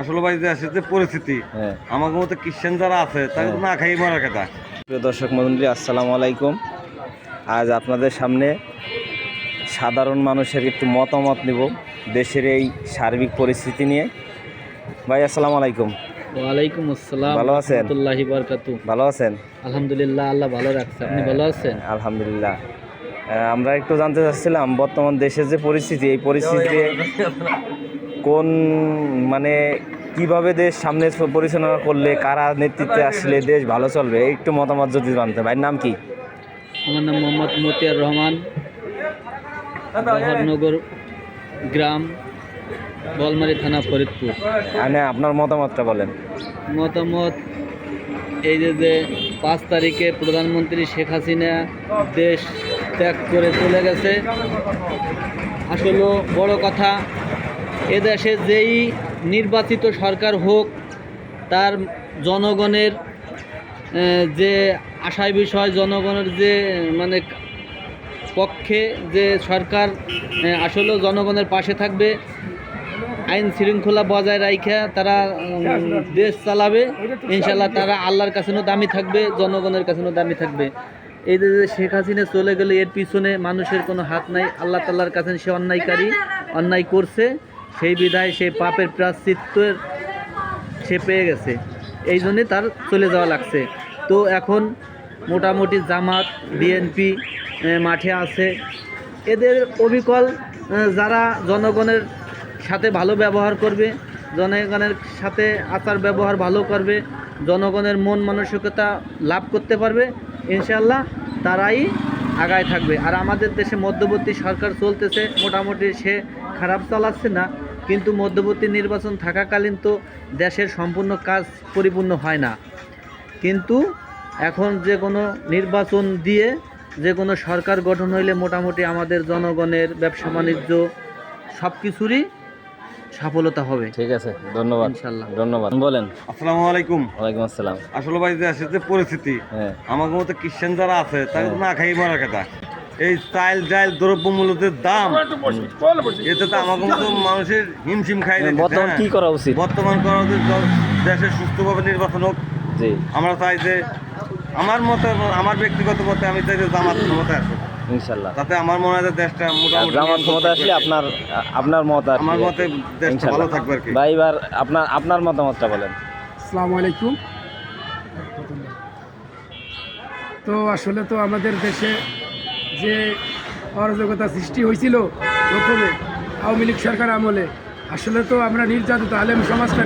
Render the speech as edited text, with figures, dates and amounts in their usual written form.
আসলে ভাই দেশের যে পরিস্থিতি আমাদের মতো খ্রিস্টান যারা আছে তাকে না খাই মারা কথা। প্রিয় দর্শক মণ্ডলী, আসসালামু আলাইকুম। আজ আপনাদের সামনে সাধারণ মানুষের একটু মতামত নিব দেশের এই সার্বিক পরিস্থিতি নিয়ে। ভাই আসসালামু আলাইকুম। ওয়ালাইকুম আসসালাম। ভালো আছেন? রাহমাতুল্লাহি বারাকাতুহু। ভালো আছেন? আলহামদুলিল্লাহ, আল্লাহ ভালো রাখছে। আপনি ভালো আছেন? আলহামদুলিল্লাহ। আমরা একটু জানতে চাচ্ছিলাম বর্তমান দেশের যে পরিস্থিতি, এই পরিস্থিতিতে কোন কিভাবে দেশ সামনে পরিচালনা করলে, কারা নেতৃত্বে আসলে দেশ ভালো চলবে, একটু মতামত যদি জানতে। ভাইয়ের নাম কি? আমার নাম মোহাম্মদ মতিয়ার রহমান, বহরনগর গ্রাম, বলমারী থানা, ফরিদপুর। আপনার মতামতটা বলেন। মতামত এই যে 5 তারিখে প্রধানমন্ত্রী শেখ হাসিনা দেশ ত্যাগ করে চলে গেছে, আসলে বড় কথা, এদেশে যেই নির্বাচিত সরকার হোক তার জনগণের যে আশায় বিষয়, জনগণের যে পক্ষে যে সরকার আসলে জনগণের পাশে থাকবে, আইন শৃঙ্খলা বজায় রাখা তারা দেশ চালাবে ইনশাল্লাহ। তারা আল্লাহর কাছেও দামি থাকবে, জনগণের কাছেও দামি থাকবে। এই যে শেখ হাসিনা চলে গেলে এর পিছনে মানুষের কোনো হাত নাই। আল্লাহ তাআলার কাছে সে অন্যায় করছে, সেই বিধায় সে পাপের প্রায়শ্চিত্তের সে পেয়ে গেছে, এই জন্যে তার চলে যাওয়া লাগছে। তো এখন মোটামুটি জামাত, বিএনপি মাঠে আছে। এদের অবিকল যারা জনগণের সাথে ভালো ব্যবহার করবে, জনগণের সাথে আচার ব্যবহার ভালো করবে, জনগণের মন মানসিকতা লাভ করতে পারবে, ইনশাআল্লাহ তারাই আগায় থাকবে। আর আমাদের দেশে মধ্যবর্তী সরকার চলতেছে, মোটামুটি সে খারাপ চালাচ্ছে না, কিন্তু মধ্যবর্তী নির্বাচন থাকাকালীন তো দেশের সম্পূর্ণ কাজ পরিপূর্ণ হয় না। কিন্তু এখন যে কোনো নির্বাচন দিয়ে যে কোনো সরকার গঠন হইলে মোটামুটি আমাদের জনগণের ব্যবসা বাণিজ্য সব কিছুরই সফলতা হবে। ঠিক আছে, ধন্যবাদ। ইনশাআল্লাহ। ধন্যবাদ। বলেন। আসসালামু আলাইকুম। ওয়ালাইকুম আসসালাম। আসলে ভাই দেশের যে পরিস্থিতি আমাদের মতো খ্রিস্টান যারা আছে তাকে না খাই মারা কথা। এই চাল ডাল দ্রব্যমূল্যের দাম, এতে তো আমাদের মতো মানুষের হিমশিম খাই দিচ্ছে। বর্তমান কি করা উচিত? বর্তমান করা উচিত দেশে সুস্থভাবে নির্বাচন হোক। জি, আমরা চাই যে আমার ব্যক্তিগত মতে আমি চাই যে জামাত ক্ষমতায় আসুক ইনশাআল্লাহ। তাতে আমার মনে হয় যে দেশটা মোটামুটি জামাত ক্ষমতা আসলে আপনার মত আর কি। আমার মতে দেশটা ভালো থাকবে আর কি। ভাই, এবার আপনার মতামতটা বলেন। আসসালামু আলাইকুম। তো আসলে তো আমাদের দেশে যে অরাজকতা সৃষ্টি হয়েছিল প্রথমে আওয়ামী লীগ সরকার আমলে, আসলে তো আমরা নির্যাতিত আলেম সমাজটা